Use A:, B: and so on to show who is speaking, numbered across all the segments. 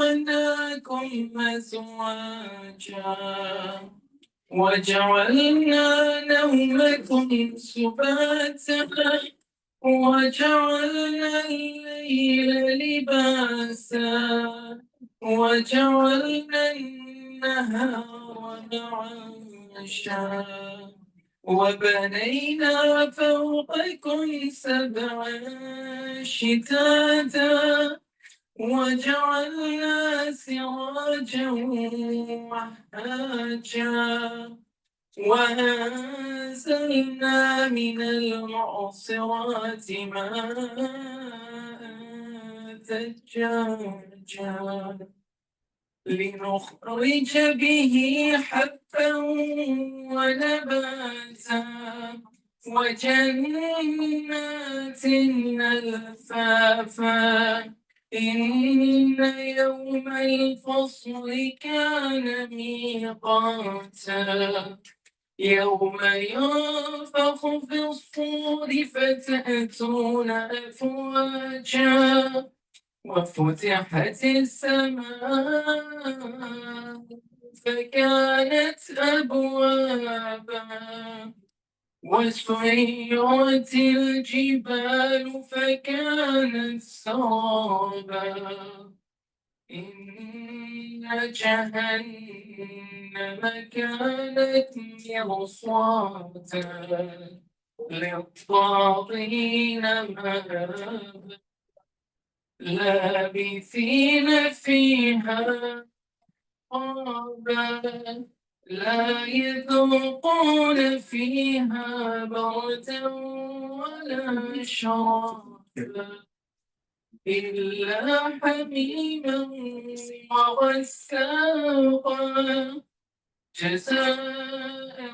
A: خلقناكم أزواجا وجعلنا نومكم سباتا وجعلنا الليل لباسا وجعلنا النهار معاشا وبنينا فوقكم سبعا شتاتا وجعلنا سراجا وهاجا وأنزلنا من المعصرات ماء ثجاجا لنخرج به حبا ونباتا وجنات ألفافا إن يوم الفصل كان ميقاتا يوم ينفخ في الصور فتأتون أفواجا وفتحت السماء فكانت أبوابا وسيرت الجبال فكانت سرابا إن جهنم كانت مرصادا للطاغين مآبا لابثين فيها أحقابا لا يذوقون فيها بردا ولا شرابا إلا حميما وغساقا جزاء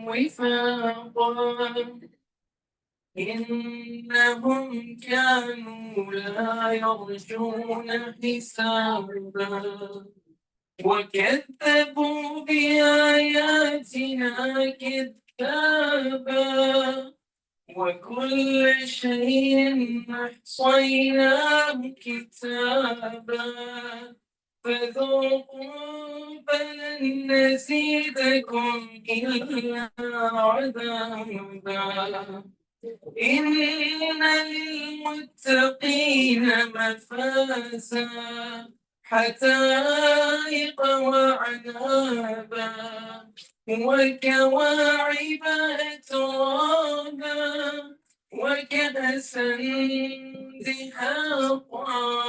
A: وفاقا إنهم كانوا لا يرجون حسابا وكذبوا بآياتنا كذابا وكل شيء أحصيناه كتابا فذوقوا فلن نزيدكم إلا عذابا إن للمتقين مفازا حدائق وعنابا وكواعب أترابا وكأسا دهاقا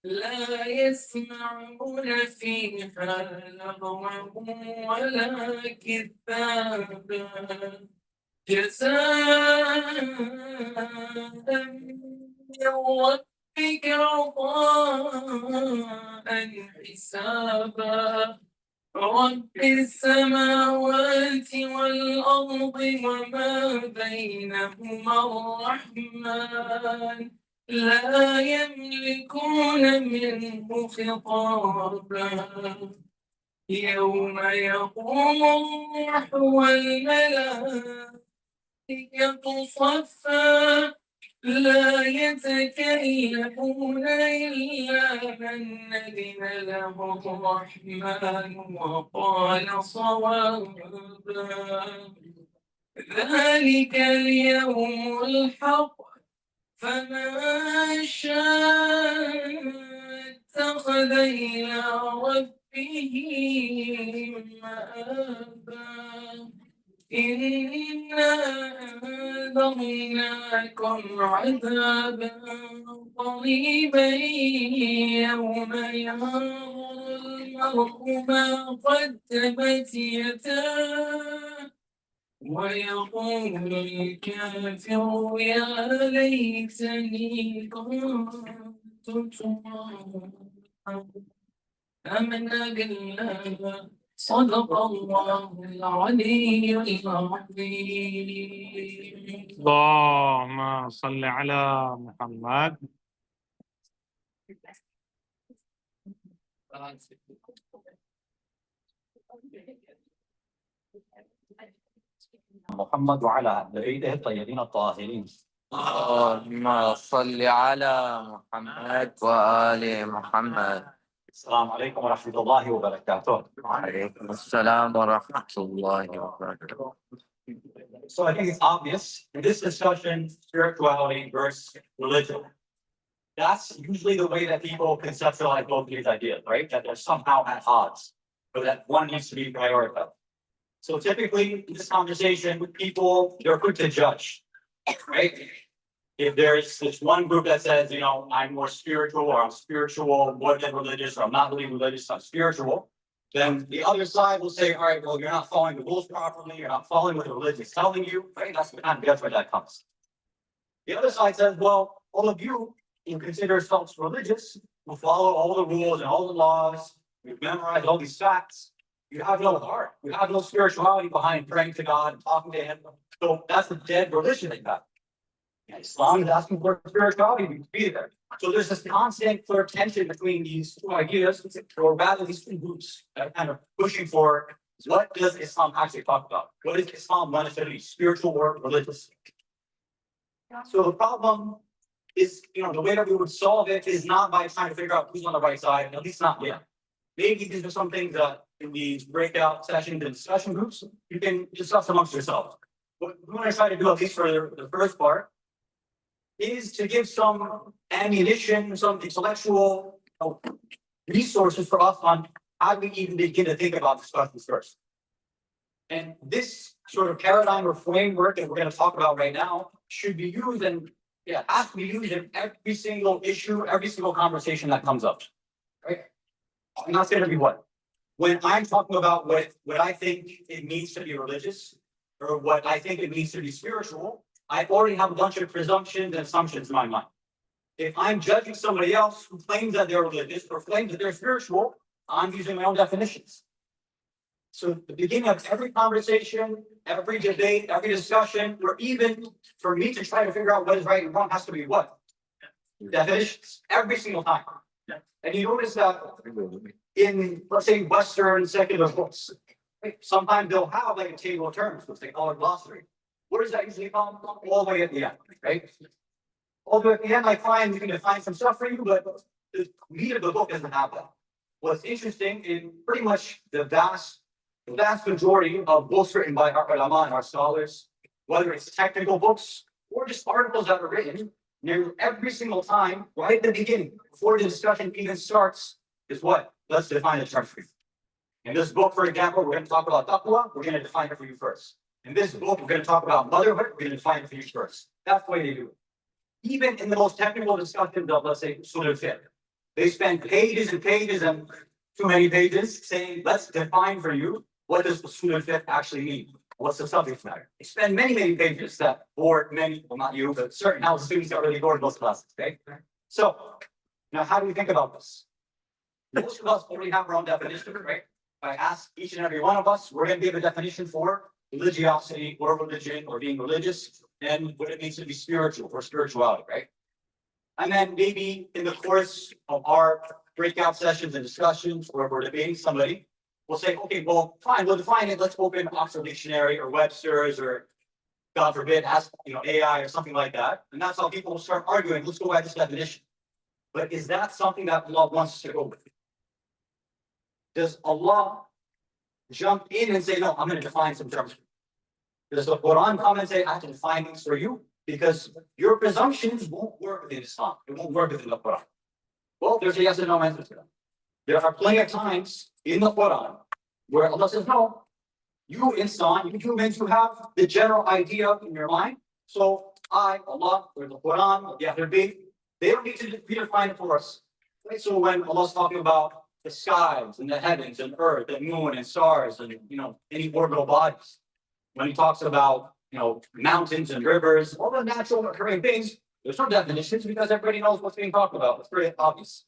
A: لا يسمعون فيها لغوا ولا كذابا جزاء من ربك عطاء حسابا رب السماوات والأرض وما بينهما الرحمن لا يملكون منه خطابا يوم يقوم الروح والملائكة صفا لا يتكلمون إلا من أذن له الرحمن وقال صوابا ذلك اليوم الحق فمن شاء اتخذ إلى ربه مآبا إنا أنذرناكم عذابا قريبا يوم ينظر المرء ما قدمت يداه ويقول الكافر يا ليتني كنت ترابا آمنا بالله صدق الله العلي العظيم.
B: اللهم صل على محمد.
C: محمد وعلى أهل بيته الطيبين الطاهرين.
A: اللهم صل على محمد وآل محمد.
C: Assalamu alaikum wa rahmatullahi wa barakatuh.
A: وعليكم السلام ورحمة الله وبركاته.
C: So I think it's obvious in this discussion, spirituality versus religion. That's usually the way that people conceptualize both these ideas, right? That they're somehow at odds, or that one needs to be prioritized. So typically in this conversation, people, they're quick to judge, right? If there's this one group that says, I'm more spiritual, or I'm spiritual more than religious, or I'm not really religious, I'm spiritual, then the other side will say, all right, well, you're not following the rules properly, you're not following what the religion is telling you, right? That's the kind of judgment that comes. The other side says, well, all of you who consider yourselves religious, who follow all the rules and all the laws, you memorize all these facts, you have no heart, you have no spirituality behind praying to God and talking to Him. So that's a dead religion that you have. Islam is asking for spirituality to be there. So there's this constant sort of tension between these two ideas, or rather these two groups that are kind of pushing for what does Islam actually talk about? What is Islam benefiting, spiritual or religious? So the problem is, the way that we would solve it is not by trying to figure out who's on the right side, at least not yet. Maybe these are some things that in these breakout sessions and discussion groups, you can discuss amongst yourselves. What we want to try to do, at least for the first part, is to give some ammunition, some intellectual resources for us on how do we even begin to think about discussions first. And this sort of paradigm or framework that we're going to talk about right now should be used and has to be used in every single issue, every single conversation that comes up. Right? And that's going to be what? When I'm talking about what I think it means to be religious, or what I think it means to be spiritual, I already have a bunch of presumptions and assumptions in my mind. If I'm judging somebody else who claims that they're religious or claims that they're spiritual, I'm using my own definitions. So at the beginning of every conversation, every debate, every discussion, or even for me to try to figure out what is right and wrong has to be what? Definitions, every single time. And you notice that in, let's say, Western secular books, sometimes they'll have like a table of terms, which they call a glossary. Where does that usually come? All the way at the end, right? All the way at the end, I find we can define some stuff for you, but the meat of the book doesn't have that. What's interesting in pretty much the vast majority of books written by our ulama and our scholars, whether it's technical books or just articles that are written, nearly every single time, right at the beginning, before the discussion even starts, is what? Let's define the term for you. In this book, for example, we're going to talk about taqwa, we're going to define it for you first. In this book, we're going to talk about motherhood, we're going to define it for you first. That's the way they do it. Even in the most technical discussions of, let's say, usul al-fiqh, they spend pages and pages and too many pages saying, let's define for you what does usul al-fiqh actually mean. What's the subject matter? They spend many, many pages that bored many, well, not you, but certain house students are really bored in those classes, okay? So, now how do we think about this? Most of us already have our own definition, right? If I ask each and every one of us, we're going to give a definition for religiosity or religion or being religious and what it means to be spiritual or spirituality, right? And then maybe in the course of our breakout sessions and discussions where we're debating somebody, we'll say, okay, well, fine, we'll define it. Let's open Oxford Dictionary or Webster's or, God forbid, ask AI or something like that. And that's how people will start arguing. Let's go by this definition. But is that something that Allah wants us to go with? Does Allah jump in and say, no, I'm going to define some terms? Does the Quran come and say, I have to define things for you? Because your presumptions won't work within Islam. It won't work within the Quran. Well, there's a yes or no answer to that. There are plenty of times in the Quran where Allah says, no, you insan, you humans, you have the general idea in your mind. So Allah, or the Quran, the Ahlul Bayt, they don't need to redefine it for us. Right? So when Allah's talking about the skies and the heavens and earth and moon and stars and any orbital bodies, when he talks about mountains and rivers, all the natural occurring things, there's no definitions because everybody knows what's being talked about. It's very obvious.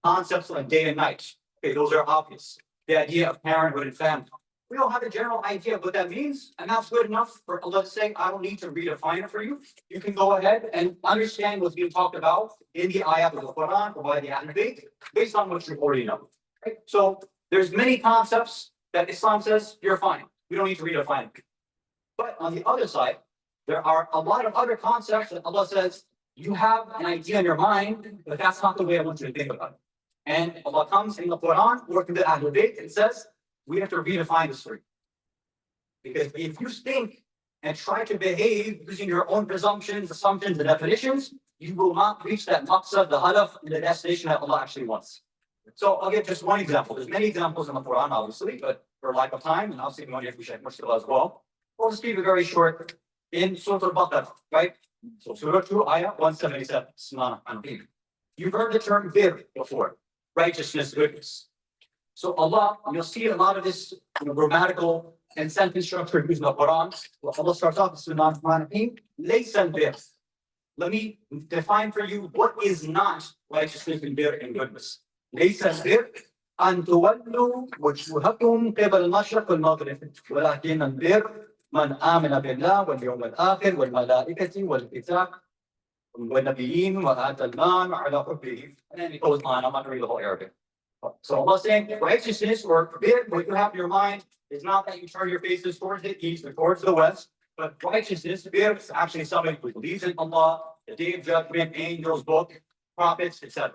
C: Concepts like day and night, okay, those are obvious. The idea of parenthood and family. We all have a general idea of what that means, and that's good enough for Allah to say, I don't need to redefine it for you. You can go ahead and understand what's being talked about in the ayat of the Quran or by the Ahlul Bayt based on what you already know. Right? So there's many concepts that Islam says you're fine. We don't need to redefine it. But on the other side, There are a lot of other concepts that Allah says, you have an idea in your mind, but that's not the way I want you to think about it. And Allah comes in the Quran, working the Ahlul Bayt, and says, we have to redefine this for you. Because if you think and try to behave using your own presumptions, assumptions, and definitions, you will not reach that maqsad, the hadaf, and the destination that Allah actually wants. So I'll give just one example. There's many examples in the Quran, obviously, but for lack of time, and obviously we want to appreciate Mujtaba as well, we'll just keep it very short. In Surah Al-Baqarah, right? So Surah 2, Ayah 177. Bismillahir-Rahmanir-Rahim. You've heard the term bir before, righteousness, goodness. So Allah, you'll see a lot of this grammatical and sentence structure used in the Quran. Well, Allah starts off, Bismillahir-Rahmanir-Rahim. Laysa bir. Let me define for you what is not righteousness and bir and goodness. Laysa bir أن تولوا وجوهكم قبل المشرق والمغرب ولكن البر من آمن بالله واليوم الآخر والملائكة والكتاب والنبيين وآتى المال على حبه. And then it goes on. I'm not going to read the whole Arabic. So Allah saying righteousness or bir, what you have in your mind is not that you turn your faces towards the east or towards the west, but righteousness, bir, is actually somebody who believes in Allah, the day of judgment, angels, book, prophets, etc.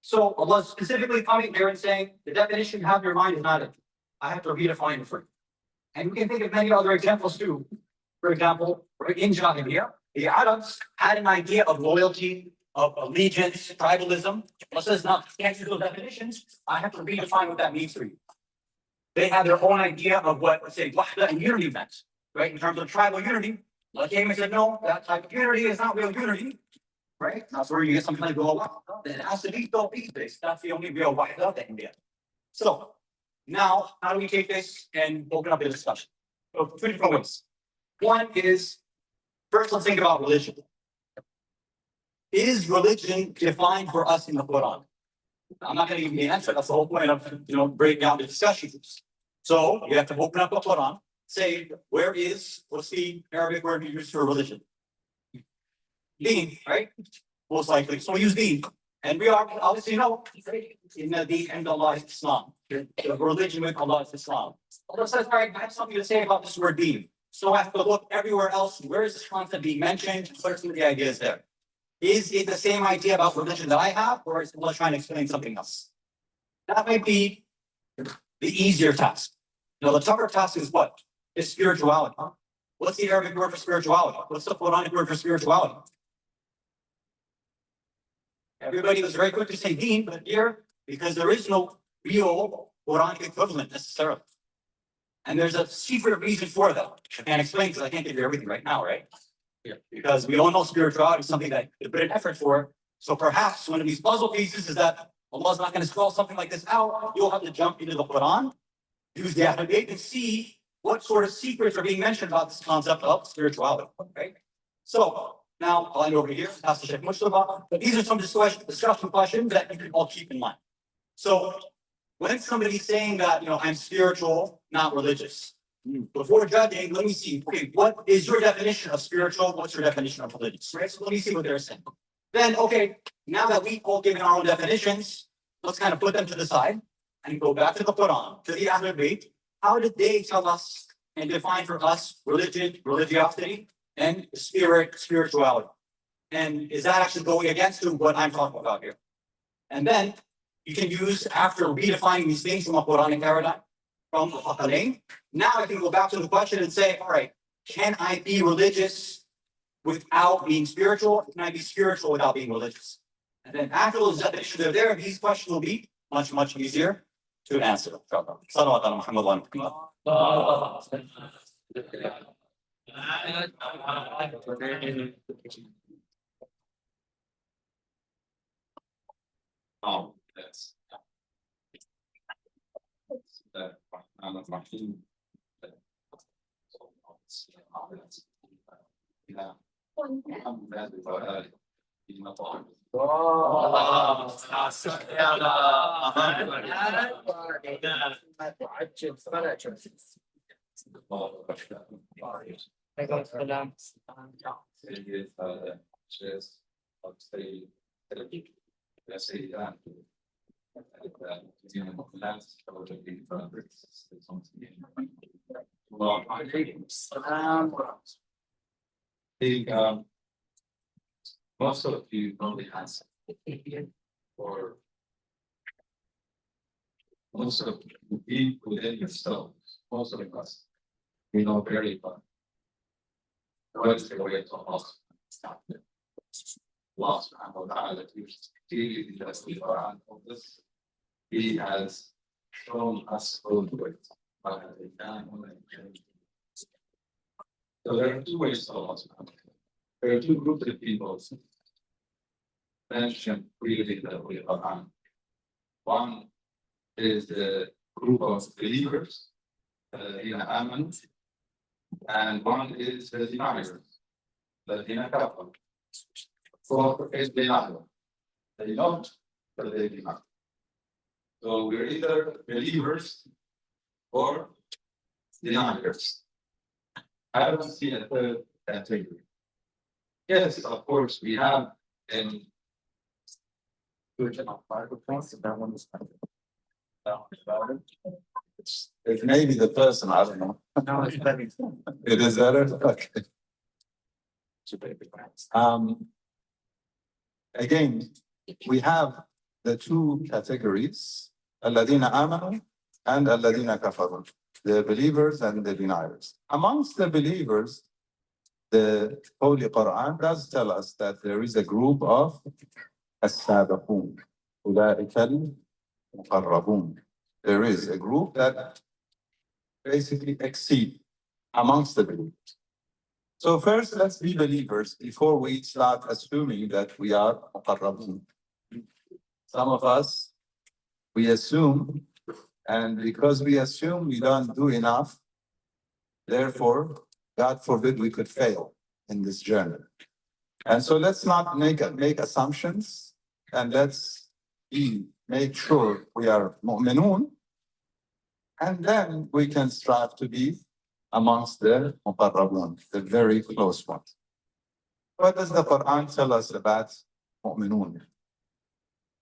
C: So Allah is specifically coming here and saying the definition you have in your mind is not it. I have to redefine it for you. And we can think of many other examples too. For example, in Jahiliyyah, the Arabs had an idea of loyalty, of allegiance, tribalism. Allah says, now, can't use those definitions. I have to redefine what that means for you. They had their own idea of what, let's say, wahda and unity meant, right? In terms of tribal unity. Allah came and said, no, that type of unity is not real unity, right? That's where you get something like wahda. It has to be tawheed based. That's the only real wahda that can be. So, now, how do we take this and open up the discussion? So, two different ways. One is, first, let's think about religion. Is religion defined for us in the Quran? I'm not going to give you the answer. That's the whole point of breaking down the discussions. So you have to open up the Quran, say, what's the Arabic word we use for religion? Deen, right? Most likely. So we use deen. And we are obviously in the deen and Allah is Islam. The religion with Allah is Islam. Allah says, all right, I have something to say about this word deen. So I have to look everywhere else. Where is this concept being mentioned? What are some of the ideas there? Is it the same idea about religion that I have, or is Allah trying to explain something else? That might be the easier task. The tougher task is what? Is spirituality. What's the Arabic word for spirituality? What's the Quranic word for spirituality? Everybody was very quick to say deen, but here, because there is no real Quranic equivalent necessarily. And there's a secret reason for that. I can't explain because I can't give you everything right now, right? Yeah. Because we all know spirituality is something that you put an effort for. So perhaps one of these puzzle pieces is that Allah's not going to spell something like this out. You'll have to jump into the Quran, use the Ahlul Bayt, and see what sort of secrets are being mentioned about this concept of spirituality. Right? So now I'll end over here, pass the Sheikh Mujtaba. But these are some discussion questions that you can all keep in mind. So when somebody's saying that, I'm spiritual, not religious, before judging, let me see, okay, what is your definition of spiritual? What's your definition of religious? Right? So let me see what they're saying. Then, okay, now that we've all given our own definitions, let's kind of put them to the side and go back to the Quran, to the Ahlul Bayt. How did they tell us and define for us religion, religiosity, and spirituality? And is that actually going against what I'm talking about here? And then you can use, after redefining these things from a Quranic paradigm, from the Hasan, now I can go back to the question and say, all right, can I be religious without being spiritual? Can I be spiritual without being religious? And then after those definitions are there, these questions will be much, much easier to answer. Salawat ala Muhammad wa
D: Oh, that's that. Yeah. think, most of you probably has, or most of you deep within yourselves, most of us, we know very well what is the way to Allah. Allah subhanahu wa ta'ala teaches we are on this. He has shown us road ways. So there are two ways to Allah subhanahu wa ta'ala. There are two groups of people mentioned really that we are on. One is the group of believers, Amen, and one is the deniers, Kafir. For is denial. They don't, but they deny. So we're either believers or deniers. I don't see a third category. Yes, of course, we have in it may be the person, I don't know.
A: No, it's very
D: It is better? Okay. Again, we have the two categories, الذين آمنوا and الذين كفروا, the believers and the deniers. Amongst the believers, the Holy Quran does tell us that there is a group of السابقون أولئك المقربون. There is a group that basically exceed amongst the believers. So first, let's be believers before we start assuming that we are muqarrabun. Some of us, we assume, and because we assume we don't do enough, therefore, God forbid we could fail in this journey. And so let's not make assumptions, and let's make sure we are mu'minun, and then we can strive to be amongst the muqarrabun, the very close ones. What does the Quran tell us about mu'minun?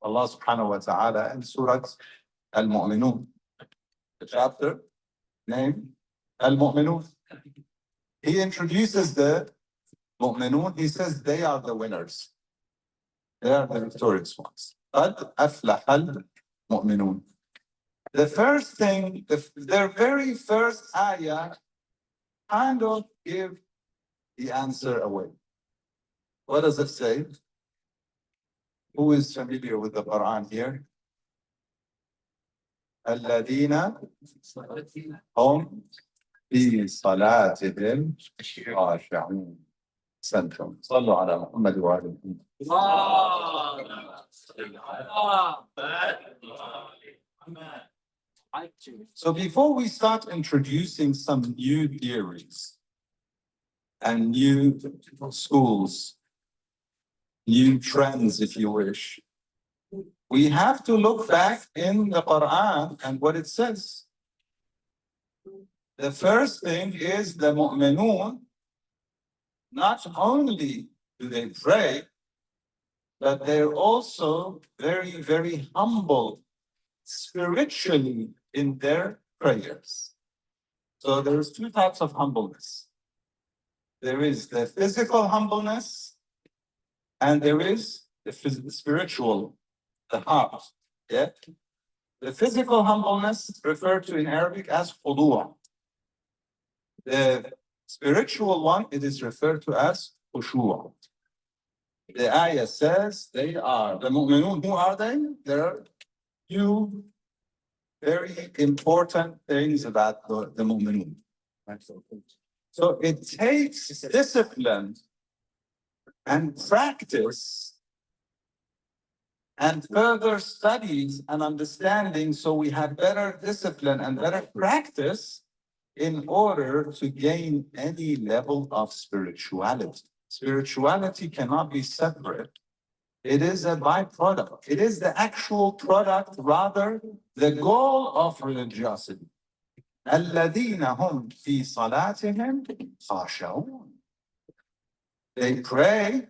D: Allah subhanahu wa ta'ala in Surah Al-Mu'minun, the chapter named Al-Mu'minun. He introduces the mu'minun, he says they are the winners. They are the victorious ones. قَدْ أَفْلَحَ الْمُؤْمِنُونَ. The first thing, their very first ayah kind of give the answer away. What does it say? Who is familiar with the Quran here? الذين هم في صلاتهم خاشعون. أحسنتم. صلوا على محمد وآل محمد. So before we start introducing some new theories and new schools, new trends, if you wish, we have to look back in the Quran and what it says. The first thing is the mu'minun, not only do they pray, but they're also very, very humble spiritually in their prayers. So there's two types of humbleness. There is the physical humbleness, and there is the spiritual, the heart. Yeah? The physical humbleness referred to in Arabic as khudu'. The spiritual one, it is referred to as khushu'. The ayah says they are the mu'minun. Who are they? There are few very important things about the mu'minun. So it takes discipline and practice and further studies and understanding so we have better discipline and better practice in order to gain any level of spirituality. Spirituality cannot be separate. It is a byproduct. It is the actual product, rather, the goal of religiosity. الَّذِينَ هُمْ فِي صَلَاتِهِمْ خَاشِعُونَ. They pray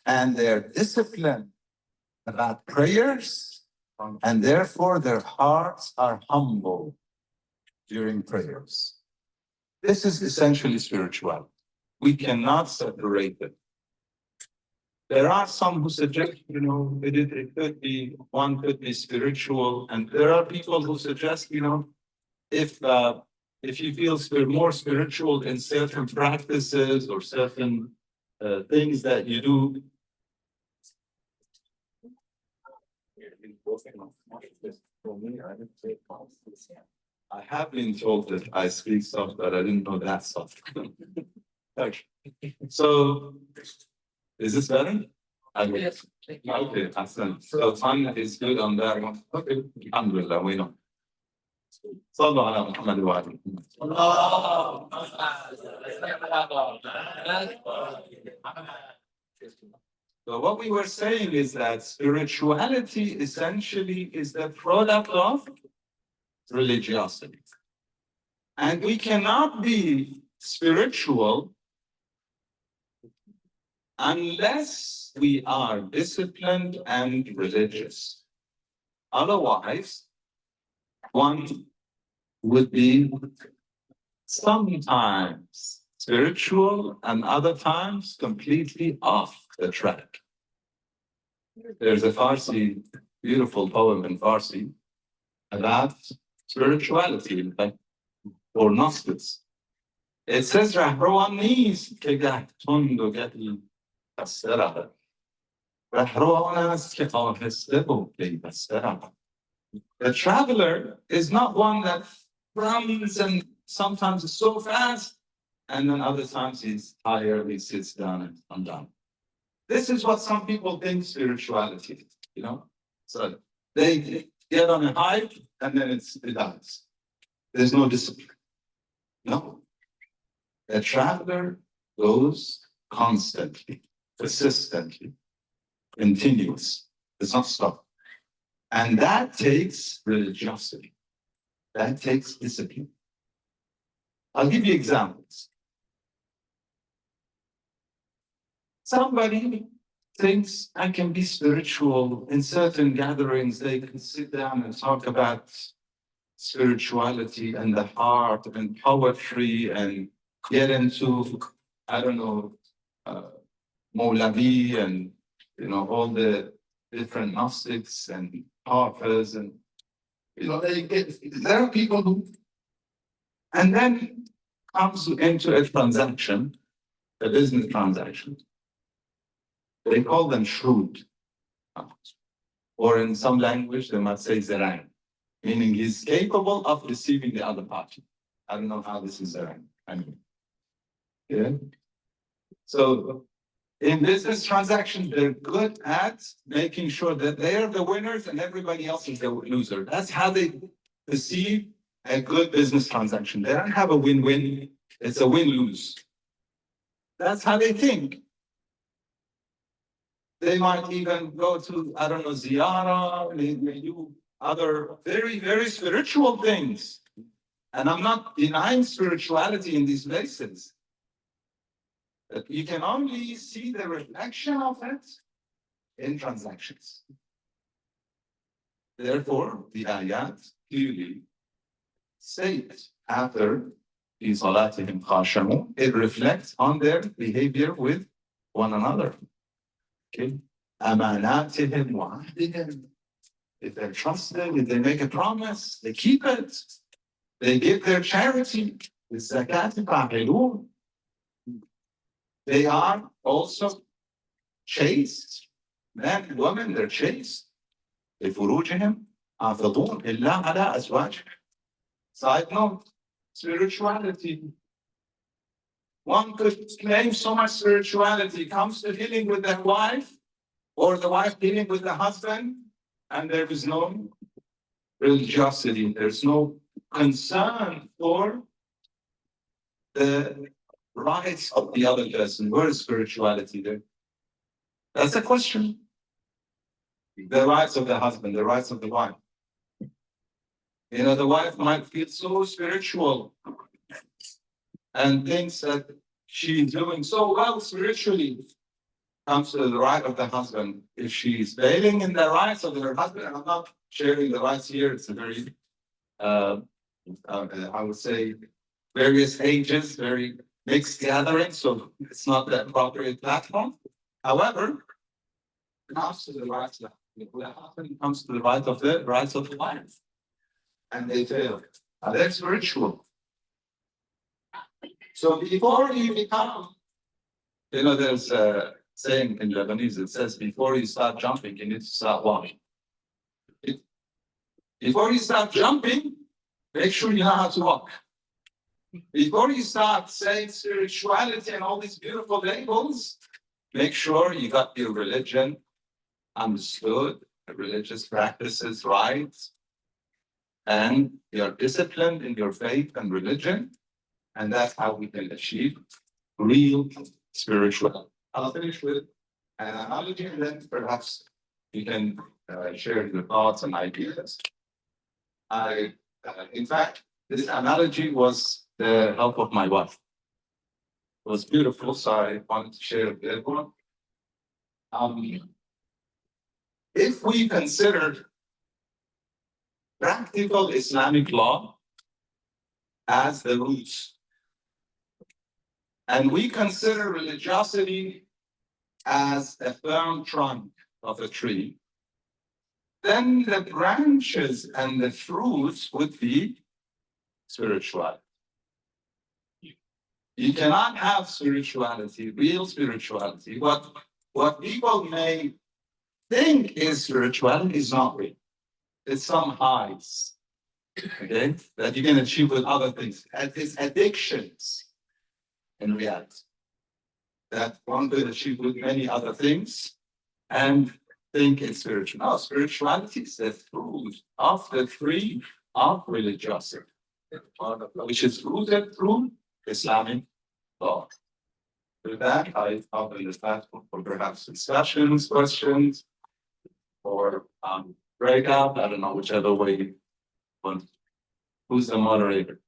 D: and they're disciplined about prayers, and therefore their hearts are humble during prayers. This is essentially spirituality. We cannot separate them. There are some who suggest, it could be, one could be spiritual, and there are people who suggest, if you feel more spiritual in certain practices or certain things that you do. I have been told that I speak soft, but I didn't know that soft. So, is this better?
A: Yes.
D: Okay, Hasan. So time is good on that one. Okay, alhamdulillah, we know. صلوا على محمد وعلى So what we were saying is that spirituality essentially is the product of religiosity. And we cannot be spiritual unless we are disciplined and religious. Otherwise, one would be sometimes spiritual and other times completely off the track. There's a Farsi, beautiful poem in Farsi about spirituality, in fact, or Gnostics. It says, Rahroani's kegat tondo gati asera. Rahroanas ke aheste ke asera. The traveler is not one that runs and sometimes is so fast, and then other times he's tired, he sits down and I'm done. This is what some people think spirituality is, So they get on a hike and then it dies. There's no discipline. No. The traveler goes constantly, persistently, continuous. Does not stop. And that takes religiosity. That takes discipline. I'll give you examples. Somebody thinks I can be spiritual. In certain gatherings, they can sit down and talk about spirituality and the heart and poetry and get into, I don't know, Mawlavi and, all the different Gnostics and Hafez and, there are people who, and then comes into a transaction, a business transaction. They call them shrewd. Or in some language, they might say zerang, meaning he's capable of deceiving the other party. I don't know how this is zerang. Anyway. Yeah. So in business transactions, they're good at making sure that they're the winners and everybody else is the loser. That's how they perceive a good business transaction. They don't have a win-win. It's a win-lose. That's how they think. They might even go to, I don't know, ziyarah, they do other very, very spiritual things. And I'm not denying spirituality in these places. But you can only see the reflection of it in transactions. Therefore, the ayat clearly state after في صلاتهم خاشعون, it reflects on their behavior with one another. Okay. أماناتهم وعهدهم. If they're trusted, if they make a promise, they keep it. They give their charity. الزكاة فاعلون. They are also chaste. Men and women, they're chaste. لفروجهم حافظون إلا على أزواجهم. Side note, spirituality. One could claim so much spirituality, comes to dealing with the wife, or the wife dealing with the husband, and there is no religiosity, there's no concern for the rights of the other person. Where is spirituality there? That's the question. The rights of the husband, the rights of the wife. The wife might feel so spiritual and thinks that she's doing so well spiritually. Comes to the right of the husband. If she's failing in the rights of her husband, and I'm not sharing the rights here, it's a very, I would say, various ages, very mixed gathering, so it's not the appropriate platform. However, it comes to the rights of it comes to the rights of the life. And they fail. That's ritual. So before you become, there's a saying in Lebanese, it says, before you start jumping, you need to start walking. Before you start jumping, make sure you know how to walk. Before you start saying spirituality and all these beautiful labels, make sure you got your religion understood, the religious practices right, and you're disciplined in your faith and religion, and that's how we can achieve real spirituality. I'll finish with an analogy, and then perhaps you can share your thoughts and ideas. In fact, this analogy was the help of my wife. It was beautiful, so I wanted to share it with everyone. If we consider practical Islamic law as the roots, and we consider religiosity as a firm trunk of a tree, then the branches and the fruits would be spirituality. You cannot have spirituality, real spirituality. What people may think is spirituality is not real. It's some highs, okay, that you can achieve with other things. It's addictions in reality that one could achieve with many other things and think it's spiritual. No, spirituality is the fruit of the tree of religiosity, which is rooted through Islamic law. With that, I open this platform for perhaps discussions, questions, or breakout. I don't know, whichever way you want. Who's the moderator?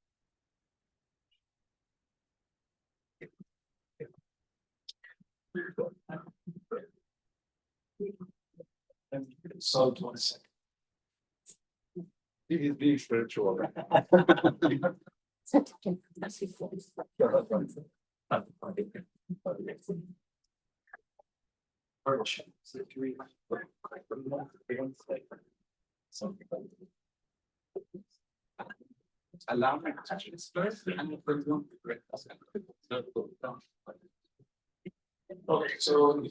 D: So, 1 second. Be spiritual. Allow me to touch this first, and okay, so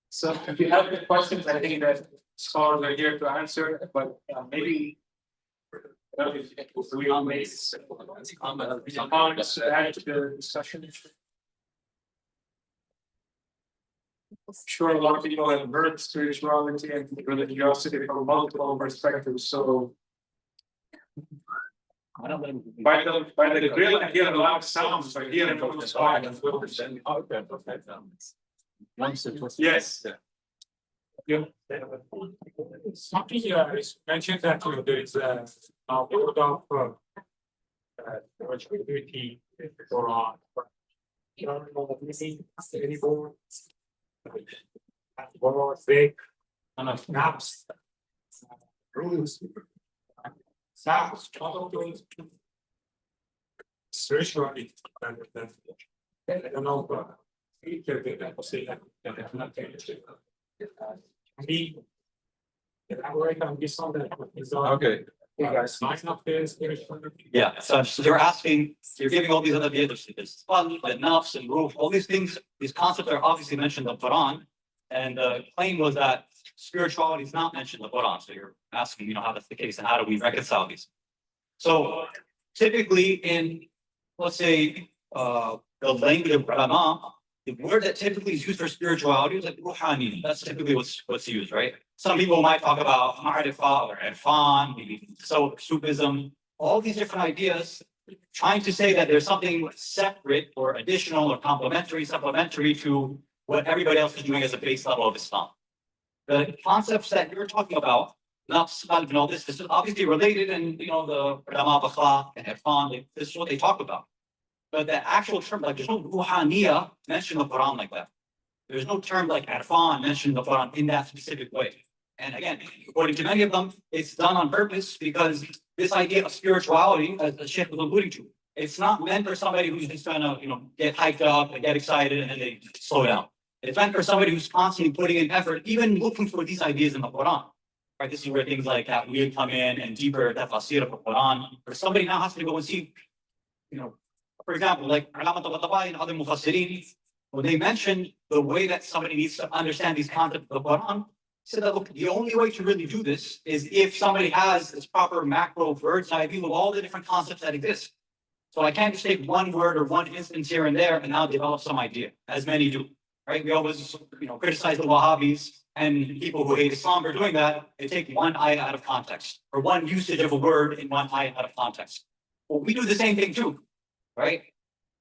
D: so if you have any questions, I think that scholars are here to answer, but maybe we all make some comments to add to the discussion. Sure, a lot of people have heard spirituality and religiosity from multiple perspectives. So by the grill, I hear a lot of sounds. I hear it from the side. Yes. Yeah. Something is mentioned that there is a board of activity for any board. Fake naps, rules, sounds, all of those spirituality. I don't know, but say that not me. Elaborate on this on that. Okay.
C: Yeah, so you're asking, you're giving all these other videos, this fun, the nafs and roof, all these things, these concepts are obviously mentioned in the Quran. And the claim was that spirituality is not mentioned in the Quran. So you're asking, how that's the case and how do we reconcile these? So typically in, let's say, the language of ulama, the word that typically is used for spirituality is like ruhani. That's typically what's used, right? Some people might talk about ma'rifah or irfan, maybe so Sufism, all these different ideas, trying to say that there's something separate or additional or complementary, supplementary to what everybody else is doing as a base level of Islam. The concepts that you're talking about, nafs, qalb, and all this is obviously related, and the ulama of akhlaq and irfan, this is what they talk about. But the actual term, like there's no ruhaniya mentioned in the Quran like that. There's no term like irfan mentioned in the Quran in that specific way. And again, according to many of them, it's done on purpose because this idea of spirituality, as the Sheikh was alluding to, it's not meant for somebody who's just gonna, get hyped up and get excited and then they slow down. It's meant for somebody who's constantly putting in effort, even looking for these ideas in the Quran. Right? This is where things like that will come in and deeper tafsir of the Quran. Or somebody now has to go and see, for example, like Mujtaba and other mufassirin, when they mention the way that somebody needs to understand these concepts of the Quran, said that look, the only way to really do this is if somebody has this proper macro bird's eye view of all the different concepts that exist. So I can't just take one word or one instance here and there and now develop some idea, as many do. Right? We always, criticize the Wahhabis and people who hate Islam for doing that. They take one ayah out of context or one usage of a word in one ayah out of context. Well, we do the same thing too, right?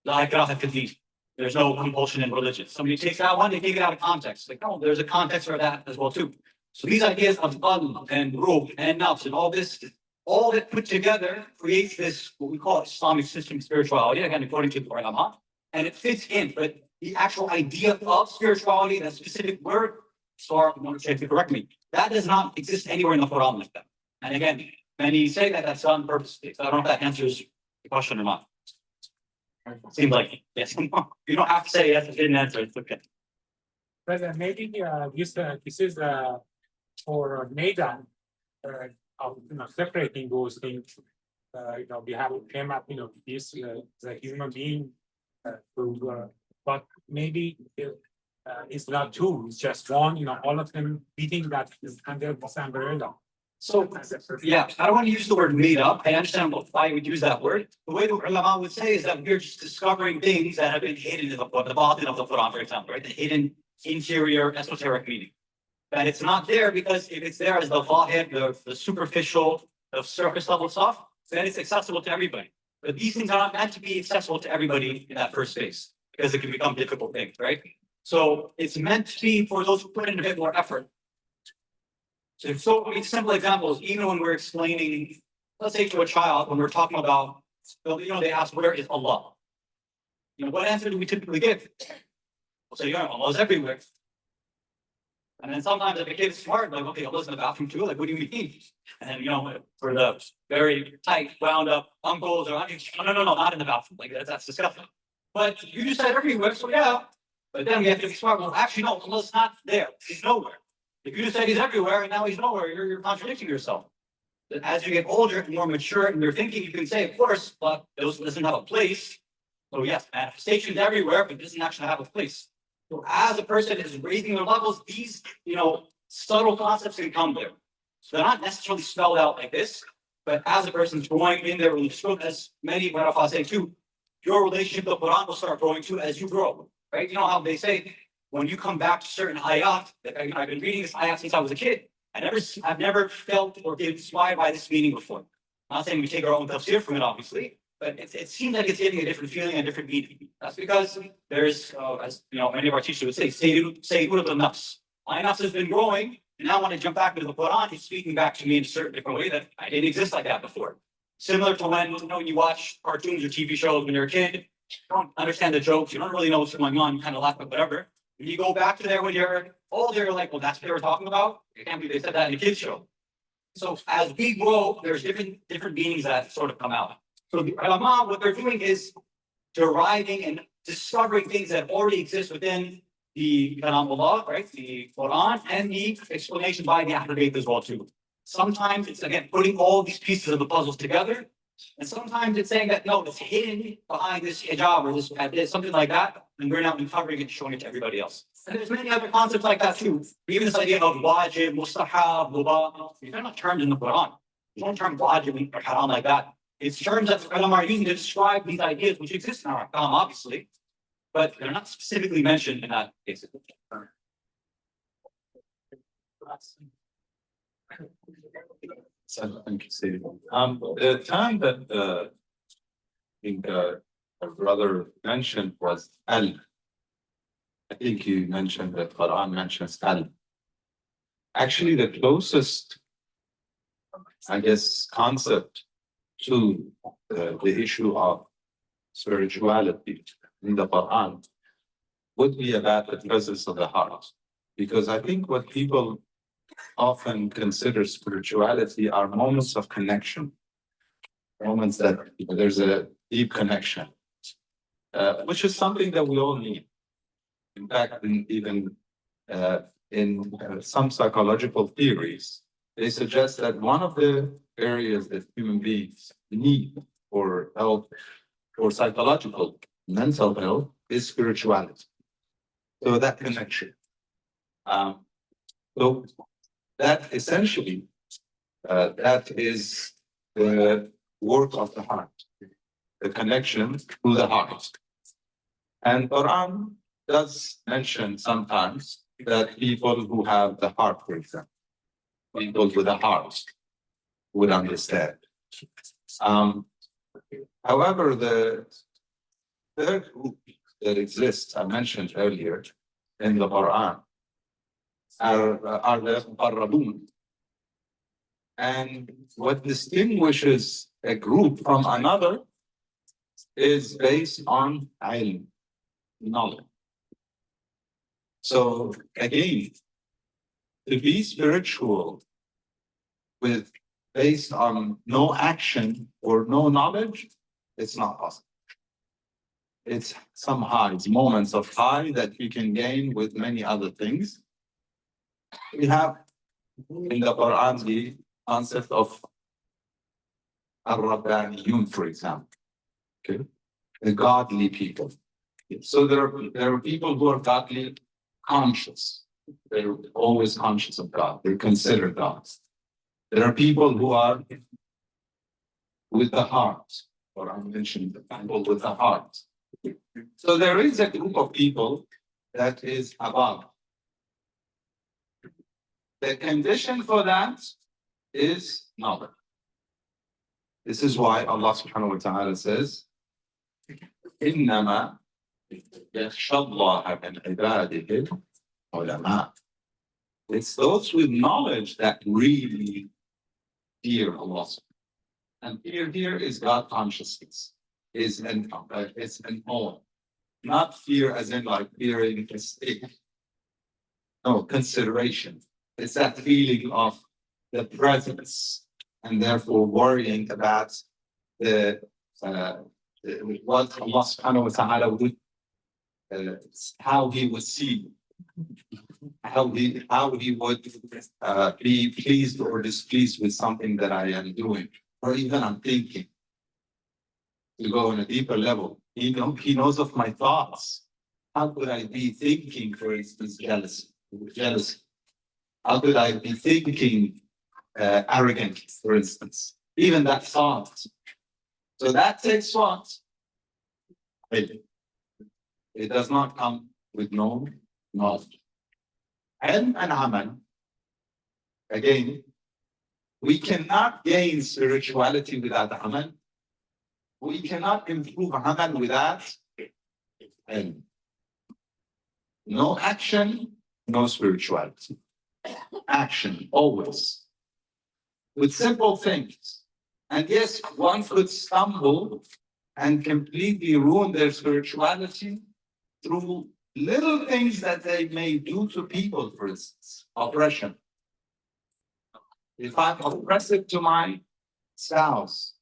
C: La ikraha fi din. There's no compulsion in religion. Somebody takes that one, they take it out of context. Like, no, there's a context for that as well too. So these ideas of qalb and ruh and nafs and all this, all that put together creates this, what we call Islamic system of spirituality, again, according to the ulama, and it fits in, but the actual idea of spirituality, that specific word, so to correct me, that does not exist anywhere in the Quran like that. And again, many say that that's done purposely. So I don't know if that answers the question or not. Seems like yes. You don't have to say yes. I didn't answer. It's okay.
B: But maybe this is for Neda of separating those things. We have came up, this the human being, but maybe it's not two. It's just one. All of them beating that is under this umbrella.
C: So, yeah, I don't want to use the word made up. I understand why we would use that word. The way the ulama would say is that we're just discovering things that have been hidden in the batin of the Quran, for example, right? The hidden interior esoteric meaning. That it's not there because if it's there as the zahir, the superficial, the surface level stuff, then it's accessible to everybody. But these things are not meant to be accessible to everybody in that first phase because it can become difficult things, right? So it's meant to be for those who put in a bit more effort. So simple examples, even when we're explaining, let's say to a child, when we're talking about, they ask, where is Allah? What answer do we typically give? We'll say, Allah's everywhere. And then sometimes if a kid is smart, like, okay, Allah's in the bathroom too, like, what do you mean? And for the very tight, wound up uncles or aunties, no, not in the bathroom. Like, that's disgusting. But you just said everywhere, so yeah. But then we have to be smart. Well, actually, no, Allah's not there. He's nowhere. If you just said he's everywhere and now he's nowhere, you're contradicting yourself. But as you get older and more mature in your thinking, you can say, of course, but it doesn't have a place. So yes, manifestations everywhere, but it doesn't actually have a place. So as a person is raising their levels, these, subtle concepts can come there. So they're not necessarily spelled out like this, but as a person's growing in their religious growth, as many Marafas say too, your relationship with the Quran will start growing too as you grow, right? You know how they say, when you come back to certain ayat, I've been reading this ayat since I was a kid. I've never felt or been inspired by this meaning before. I'm not saying we take our own tafsir from it, obviously, but it seems like it's giving a different feeling and a different meaning. That's because there's, as many of our teachers would say, Sayyid al-nafs. My nafs has been growing, and now when I jump back into the Quran, it's speaking back to me in a certain different way that I didn't exist like that before. Similar to when you watch cartoons or TV shows when you're a kid, you don't understand the jokes, you don't really know what's going on, you kind of laugh at whatever. When you go back to there when you're older, you're like, well, that's what they were talking about. I can't believe they said that in a kid's show. So as we grow, there's different meanings that sort of come out. So the ulama, what they're doing is deriving and discovering things that already exist within the Kalam Allah, right? The Quran and the explanation by the Ahlul Bayt as well too. Sometimes it's again putting all these pieces of the puzzles together. And sometimes it's saying that no, it's hidden behind this hijab or this something like that, and we're now uncovering it and showing it to everybody else. And there's many other concepts like that too. Even this idea of wajib, mustahab, mubah. These are not terms in the Quran. There's no term wajib or haram like that. It's terms that the ulama are using to describe these ideas which exist in our Kalam, obviously, but they're not specifically mentioned in that case.
D: So, thank you, Sayyid. The time that I think our brother mentioned was al. I think you mentioned that Quran mentions al. Actually, the closest, I guess, concept to the issue of spirituality in the Quran would be about the presence of the heart. Because I think what people often consider spirituality are moments of connection, moments that there's a deep connection, which is something that we all need. In fact, even in some psychological theories, they suggest that one of the areas that human beings need for health, for psychological, mental health, is spirituality. So that connection. So that essentially, that is the work of the heart, the connection to the heart. And Quran does mention sometimes that people who have the heart, for example, people with a heart would understand. However, the third group that exists, I mentioned earlier in the Quran, are the Muqarrabun. And what distinguishes a group from another is based on ilm, knowledge. So again, to be spiritual with based on no action or no knowledge, it's not possible. It's some highs, moments of high that you can gain with many other things. We have in the Quran the concept of Ar-Rabbaniyun, for example. Okay? The godly people. So there are people who are godly conscious. They're always conscious of God. They're considered gods. There are people who are with the heart, or I mentioned the people with the heart. So there is a group of people that is above. The condition for that is knowledge. This is why Allah subhanahu wa ta'ala says, إِنَّمَا يَخْشَى اللَّهَ مِنْ عِبَادِهِ الْعُلَمَاء. It's those with knowledge that really fear Allah. And fear here is God consciousness, is an awe. Not fear as in like fearing a stick. No, consideration. It's that feeling of the presence and therefore worrying about the what Allah subhanahu wa ta'ala would how he would see, how he would be pleased or displeased with something that I am doing, or even I'm thinking. To go on a deeper level, he knows of my thoughts. How could I be thinking, for instance, jealousy? How could I be thinking arrogant, for instance? Even that thought. So that takes what? It does not come with no knowledge. And amal. Again, we cannot gain spirituality without amal. We cannot improve amal without ilm. No action, no spirituality. Action, always. With simple things. And yes, one could stumble and completely ruin their spirituality through little things that they may do to people, for instance, oppression. If I'm oppressive to my spouse,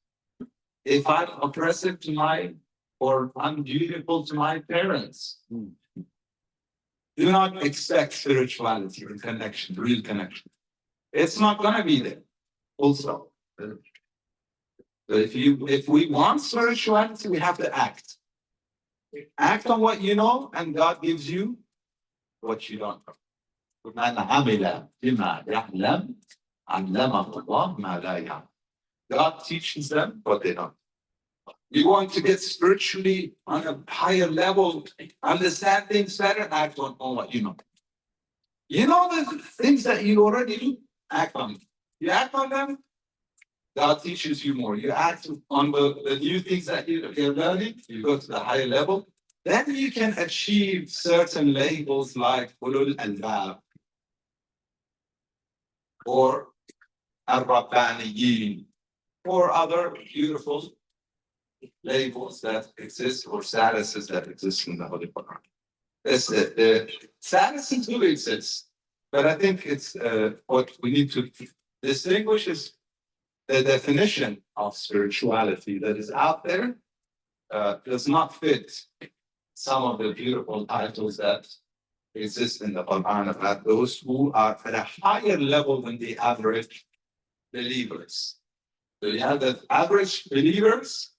D: if I'm oppressive to or undutiful to my parents, do not expect spirituality or connection, real connection. It's not going to be there. Also, if we want spirituality, we have to act. Act on what you know, and God gives you what you don't know. God teaches them what they don't. You want to get spiritually on a higher level, understand things better, act on what you know. You know the things that you already do, act on them. You act on them, God teaches you more. You act on the new things that you're learning, you go to the higher level, then you can achieve certain labels like ulul albab or ar-rabbaniyin or other beautiful labels that exist or statuses that exist in the Holy Quran. The statuses do exist. But I think it's what we need to distinguish is the definition of spirituality that is out there does not fit some of the beautiful titles that exist in the Quran about those who are at a higher level than the average believers. So you have the average believers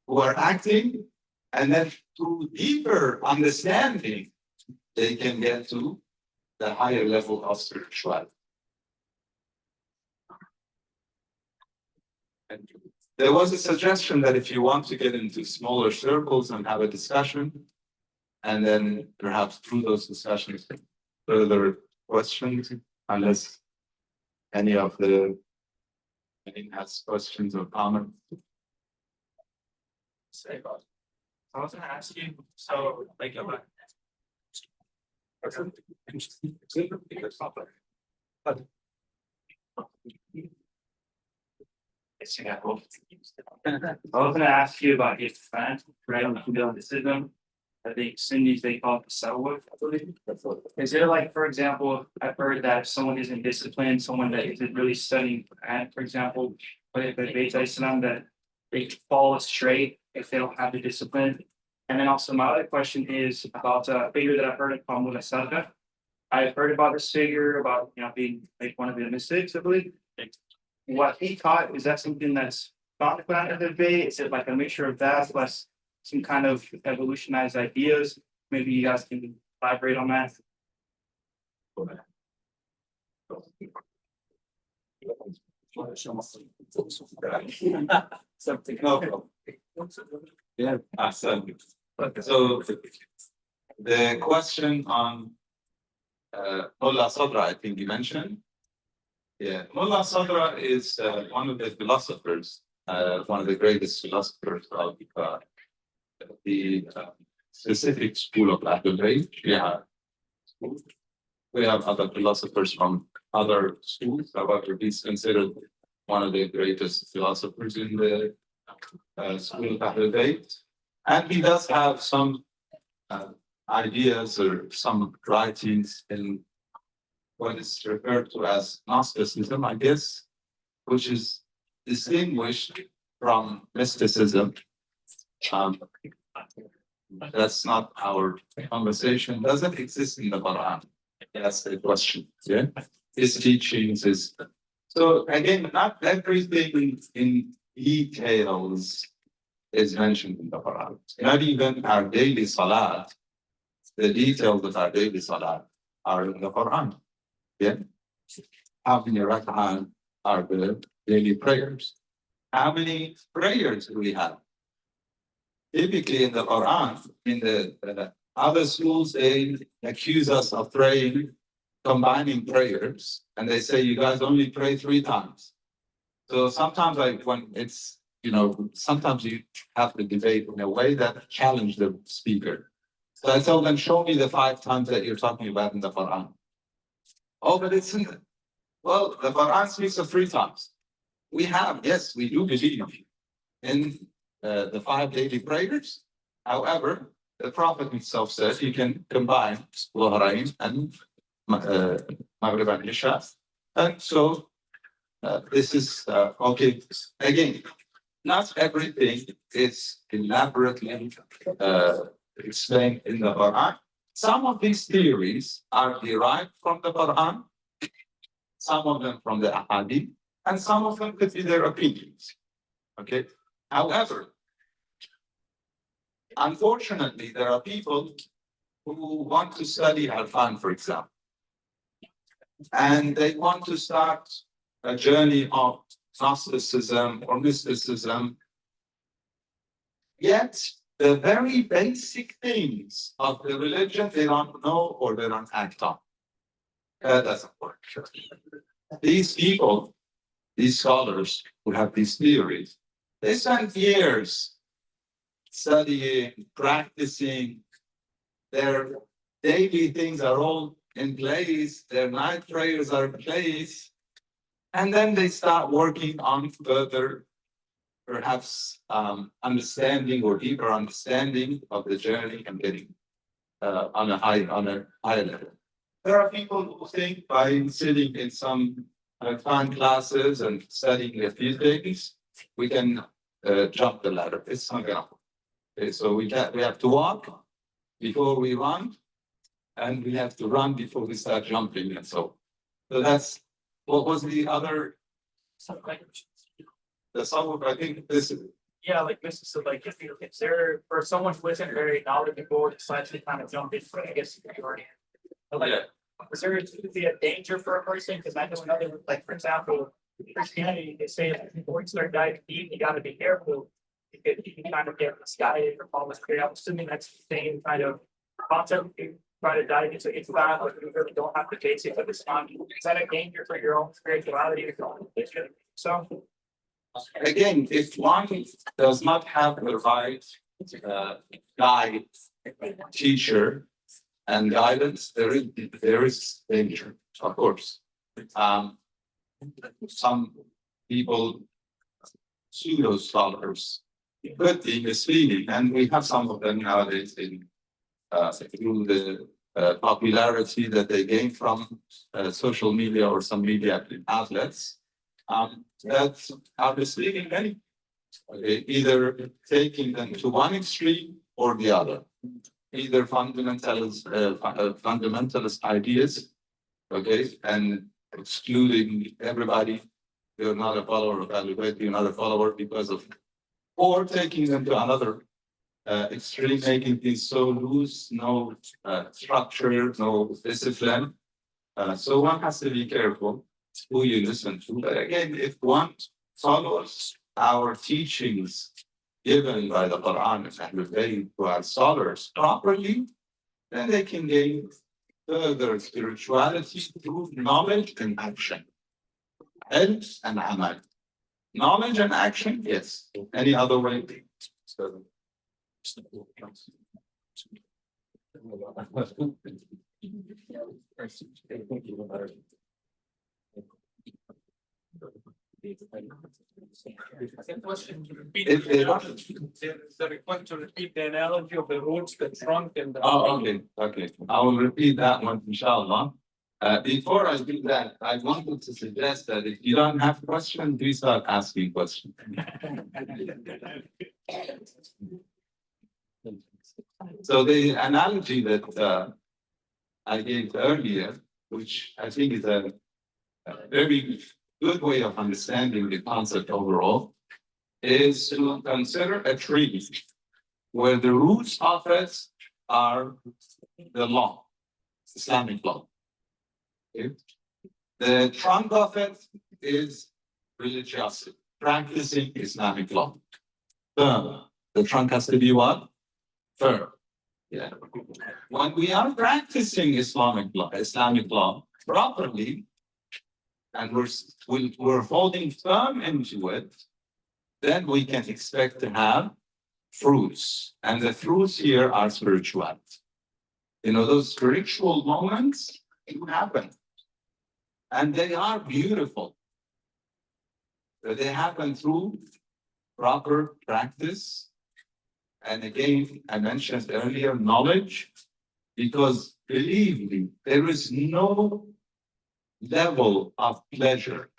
D: who are acting, and then through deeper understanding, they can get to the higher level of spirituality. And there was a suggestion that if you want to get into smaller circles and have a discussion, and then perhaps through those discussions, further questions, unless any of the anyone has questions or comments. Say about it.
E: I was gonna ask you, so like about. I was gonna ask you about Ifan, right? On the system. I think Sunnis they call it Tasawwuf, I believe. Is there like, for example, I've heard that if someone isn't disciplined, someone that isn't really studying Quran, for example, but if they base Islam that they fall astray if they don't have the discipline. And then also my other question is about a figure that I've heard called Mujtaba. I've heard about this figure about being like one of the mystics, I believe. What he taught, is that something that's taught in the Quran of the debate? Is it like a mixture of that plus some kind of evolutionized ideas? Maybe you guys can elaborate on that.
D: Something. No problem. Yeah, Hasan. So the question on Mullah Sadra, I think you mentioned. Yeah, Mullah Sadra is one of the philosophers, one of the greatest philosophers of the specific school of Ahlul Bayt. Yeah. We have other philosophers from other schools. However, he's considered one of the greatest philosophers in the school of Ahlul Bayt. And he does have some ideas or some writings in what is referred to as Gnosticism, I guess, which is distinguished from mysticism. That's not our conversation. Doesn't exist in the Quran. That's the question. Yeah, his teachings is so again. Not everything in details is mentioned in the Quran. Not even our daily salat. The details of our daily salat are in the Quran. Yeah, how many rak'ah are the daily prayers? How many prayers do we have? Typically in the Quran, in the other schools, they accuse us of praying, combining prayers, and they say you guys only pray 3 times. So sometimes when it's, sometimes you have to debate in a way that challenge the speaker. So I tell them, show me the 5 times that you're talking about in the Quran. Oh, but it's well, the Quran speaks of 3 times. We have, yes, we do believe in the 5 daily prayers. However, the Prophet himself said you can combine Dhuhrayn and Maghrib and Isha. And so this is okay. Again, not everything is elaborately explained in the Quran. Some of these theories are derived from the Quran, some of them from the Ahadith, and some of them could be their opinions. Okay. However, unfortunately, there are people who want to study Arfan, for example, and they want to start a journey of Gnosticism or mysticism. Yet, the very basic things of the religion they don't know or they don't act on. That doesn't work. These people, these scholars who have these theories, they spend years studying, practicing. Their daily things are all in place. Their night prayers are in place. And then they start working on further, perhaps understanding or deeper understanding of the journey and getting on a higher level. There are people who think by sitting in some fun classes and studying a few things, we can jump the ladder. It's not gonna. Okay, so we have to walk before we run, and we have to run before we start jumping. And so that's what was the other. The sum of I think this is.
E: Yeah, like this is like if there for someone who isn't very knowledgeable, decides to kind of jump in, I guess you already. But like, is there be a danger for a person? Because I know another, like for example, Christianity, they say that before you start diving deep, you got to be careful. Because you can kind of get misguided or fall astray. I'm assuming that's the same kind of concept. You try to dive into that, but you really don't have the basics of Islam. Is that a danger for your own spirituality or your own religion? So.
D: Again, if one does not have the right guide, teacher, and guidance, there is danger, of course. Some people, pseudo scholars, could be misleading, and we have some of them nowadays in through the popularity that they gain from social media or some media outlets. That are misleading many, okay, either taking them to one extreme or the other, either fundamentalist ideas, okay, and excluding everybody. You're not a follower of Ahlul Bayt, you're not a follower because of, or taking them to another extreme, making things so loose, no structure, no discipline. So one has to be careful who you listen to. But again, if one follows our teachings given by the Quran and Ahlul Bayt to our scholars properly, then they can gain further spirituality through knowledge and action. Ilm and amal. Knowledge and action, yes. Any other way?
B: Second question, is the request to repeat the analogy of the roots, the trunk, and the.
D: Oh, okay. I will repeat that one, inshallah. Before I do that, I wanted to suggest that if you don't have questions, do start asking questions. So the analogy that I gave earlier, which I think is a very good way of understanding the concept overall, is to consider a tree where the roots of it are the law, Islamic law. Okay? The trunk of it is religiosity, practicing Islamic law. Firm. The trunk has to be what? Firm. Yeah. When we are practicing Islamic law properly, and we're holding firm into it, then we can expect to have fruits. And the fruits here are spirituality. You know, those spiritual moments do happen. And they are beautiful. They happen through proper practice. And again, I mentioned earlier, knowledge, because believe me, there is no level of pleasure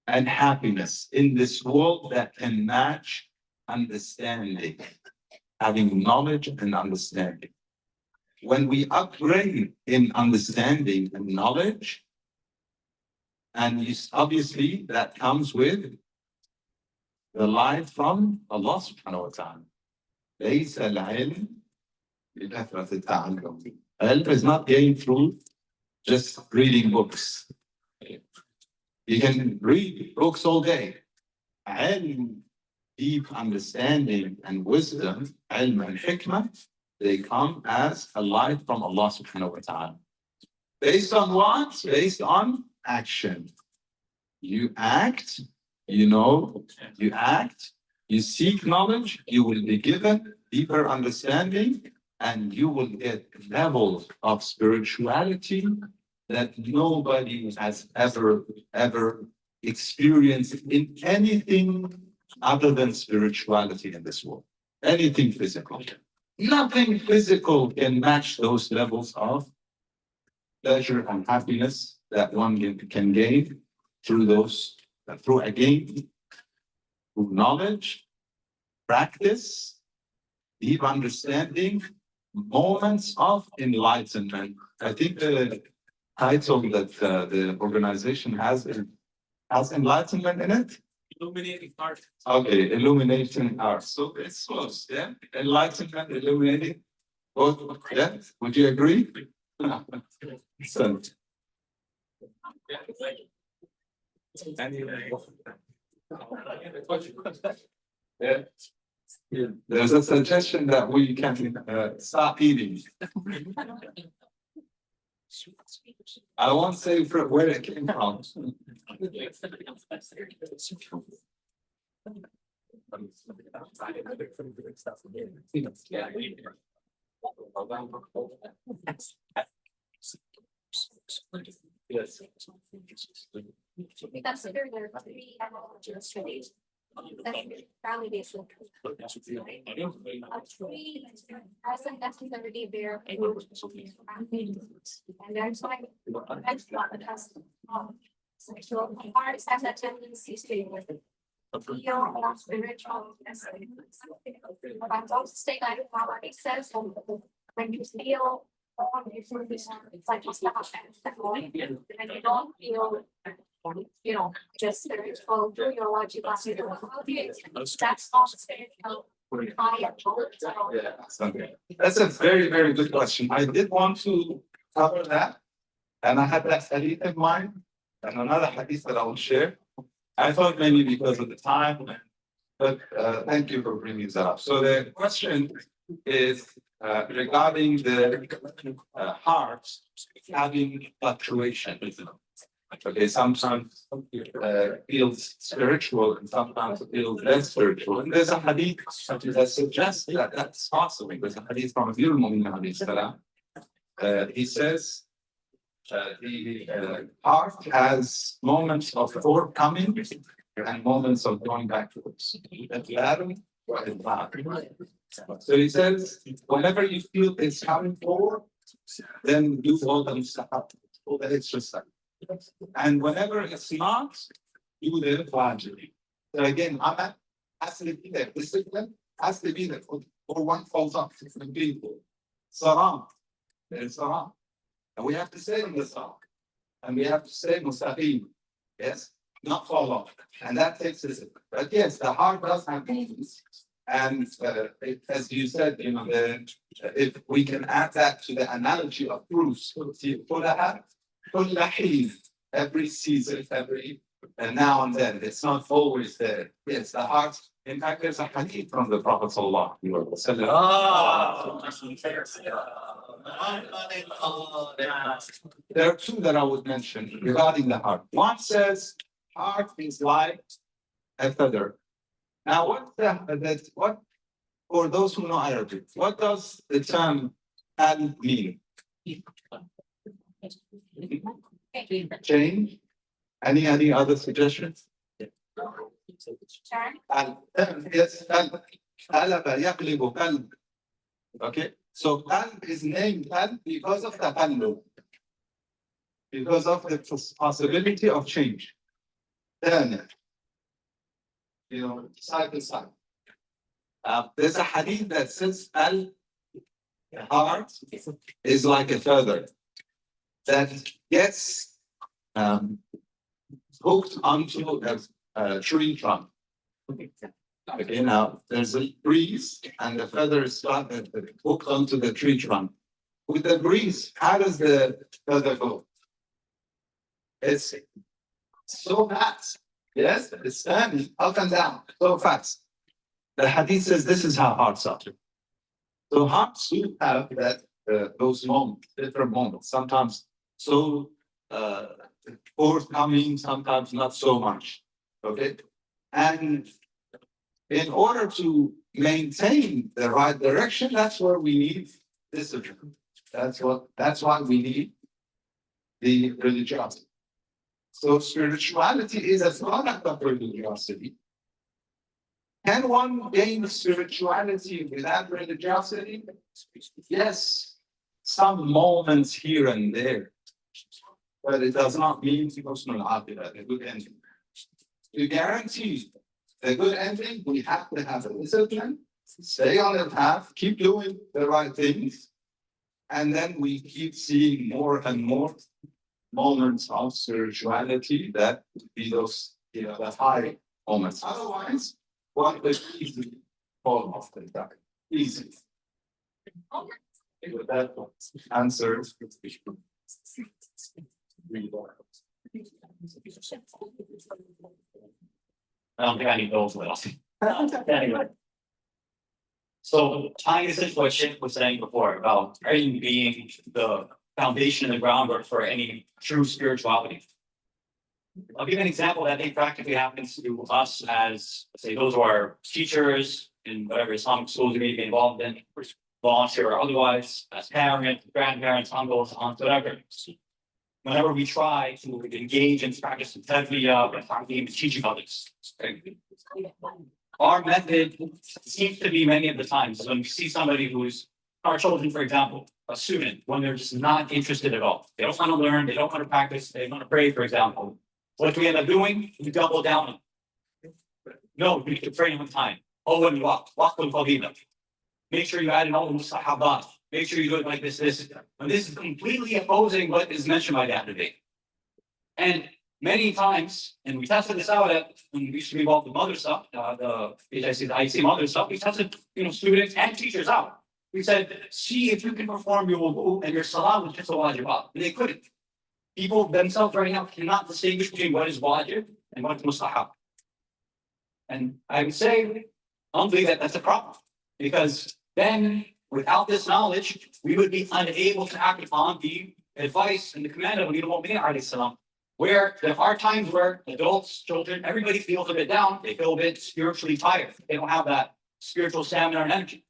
D: and happiness in this world that can match understanding, having knowledge and understanding. When we upgrade in understanding and knowledge, and obviously that comes with the light from Allah subhanahu wa ta'ala. ليس العلم بكثرة التعلم. Ilm is not gained through just reading books. You can read books all day. Ilm, deep understanding and wisdom, ilm and hikmah, they come as a light from Allah subhanahu wa ta'ala. Based on what? Based on action. You act, you seek knowledge, you will be given deeper understanding, and you will get levels of spirituality that nobody has ever experienced in anything other than spirituality in this world. Anything physical. Nothing physical can match those levels of pleasure and happiness that one can gain through those, through again, through knowledge, practice, deep understanding, moments of enlightenment. I think the title that the organization has enlightenment in it.
B: Illuminating art.
D: Okay, illuminating art. So it's close, yeah? Enlightenment, illuminating. Both, yeah? Would you agree? Excellent. Yeah. There's a suggestion that we can start eating. I won't say where it came from. Yes.
F: We consider there are three analogies for these. Validation. A tree hasn't necessarily bear fruit. And that's why that's not the custom. Sexual arts has a tendency to feel or spiritual. But those state like poverty says when you feel it's like you stop and you don't feel just spiritual, do your what you want to do. That's not spiritual.
D: Yeah, okay. That's a very, very good question. I did want to cover that, and I had that hadith in mind, and another hadith that I will share. I thought maybe because of the time, but thank you for bringing that up. So the question is regarding the heart having fluctuation. Okay, sometimes feels spiritual and sometimes feels less spiritual. And there's a hadith that suggests that that's possible. There's a hadith from Amir al-Mu'minin. He says the heart has moments of forthcoming and moments of going backwards. So he says, whenever you feel it's coming forward, then do all the mustahab, all the extra stuff. And whenever it's not, do the wajib. So again, amal has to be there. Discipline has to be there. Or one falls off. It's painful. Salam. There's salam. And we have to stay in the salam. And we have to stay mustaqim. Yes? Not fall off. And that takes discipline. But yes, the heart does have movements. And as you said, if we can add that to the analogy of fruits, every season, every now and then, it's not always there. Yes, the heart. In fact, there's a hadith from the Prophet Sallallahu Alaihi Wasallam. There are two that I would mention regarding the heart. One says, heart is like a feather. Now, what for those who know Arabic, what does the term "al" mean? Change. Any other suggestions? Yes, okay. So qalb is named qalb because of the qalb, because of the possibility of change. Then, side to side. There's a hadith that says heart is like a feather that gets hooked onto a tree trunk. Okay, now there's a breeze and the feather is hooked onto the tree trunk. With the breeze, how does the feather go? It's so fast. Yes, it's standing up and down so fast. The hadith says this is how hearts are. So hearts do have that those moments, different moments. Sometimes so forthcoming, sometimes not so much. Okay, and in order to maintain the right direction, that's where we need discipline. That's why we need the religiosity. So spirituality is a product of religiosity. Can one gain spirituality without religiosity? Yes, some moments here and there. But it does not mean emotional aqidah, a good ending. To guarantee a good ending, we have to have a discipline, stay on the path, keep doing the right things, and then we keep seeing more and more moments of spirituality that be those, the high moments. Otherwise, one will easily fall off the track. Easy. With that answer.
C: I don't think I need those little. Anyway. So tying this into what Shin was saying before about praying being the foundation and the groundwork for any true spirituality. I'll give an example that I think practically happens to us as, say, those who are teachers in whatever Islamic schools we may be involved in, volunteer or otherwise, as parents, grandparents, uncles, aunts, whatever. Whenever we try to engage in practice of tarbiyah or teaching others. Our method seems to be many of the times when we see somebody who's our children, for example, a student, when they're just not interested at all. They don't want to learn, they don't want to practice, they don't want to pray, for example. What we end up doing, we double down. No, we need to pray on time. Oh, and walk with fadila. Make sure you add in all the mustahabat. Make sure you do it like this. And this is completely opposing what is mentioned by that debate. And many times, and we tested this out at when we used to be involved with madrasa, the IC madrasa, we tested students and teachers out. We said, see if you can perform your wudu and your salah with just a wajibat. And they couldn't. People themselves right now cannot distinguish between what is wajib and what is mustahab. And I would say, humbly, that that's a problem. Because then, without this knowledge, we would be unable to act upon the advice and the command of Amir al-Mu'minin alayhi salam. Where there are times where adults, children, everybody feels a bit down, they feel a bit spiritually tired. They don't have that spiritual stamina and energy.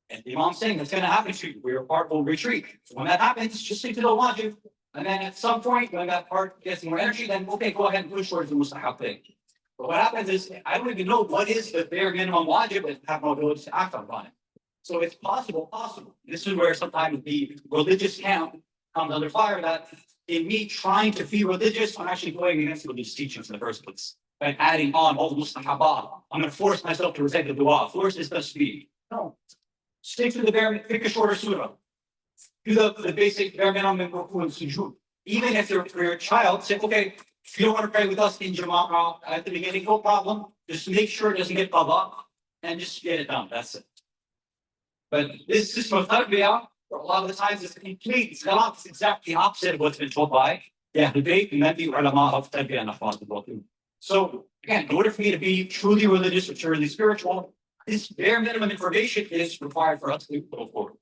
C: And the Imam's saying that's going to happen to you, where your part will retreat. So when that happens, just stick to the wajib. And then at some point, when that part gets more energy, then okay, go ahead and push towards the mustahab thing. But what happens is, I don't even know what is the bare minimum wajib, but have no ability to act upon it. So it's possible. This is where sometimes the religious camp comes under fire, that in me trying to be religious, I'm actually going against religious teachings in the first place. By adding on all the mustahabat, I'm going to force myself to recite the dua, force this tasbih. No. Stick to the bare, pick a shorter surah. Do the basic bare minimum and ruku and sujood. Even if you're for your child, say, okay, if you don't want to pray with us in Jama'ah at the beginning, no problem. Just make sure it doesn't get qada and just get it done. That's it. But this system of tarbiyah, a lot of the times it's complete, it's exactly the opposite of what's been told by the debate and then the ulama of tarbiyah and ahwaz. So again, in order for me to be truly religious or truly spiritual, this bare minimum information is required for us to go forward.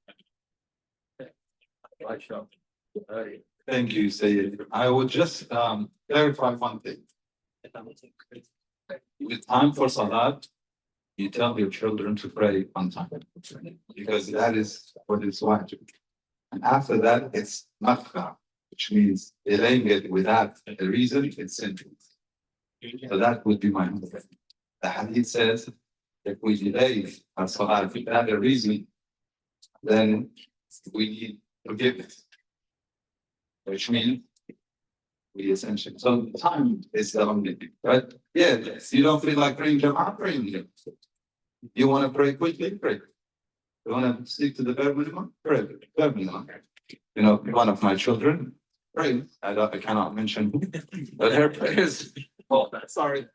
D: Thank you, Sayyid. I would just clarify one thing. With time for salat, you tell your children to pray on time, because that is what is wajib. And after that, it's makha, which means delaying it without a reason, it's sinful. So that would be my understanding. The hadith says, if we delay our salat without a reason, then we need forgiveness, which means we essentially. So time is the only thing. But yeah, you don't feel like praying Jama'ah, praying. You want to pray quickly, pray. You want to stick to the bare minimum, pray. Bare minimum. One of my children, pray. I cannot mention who, but her prayers. Oh, sorry.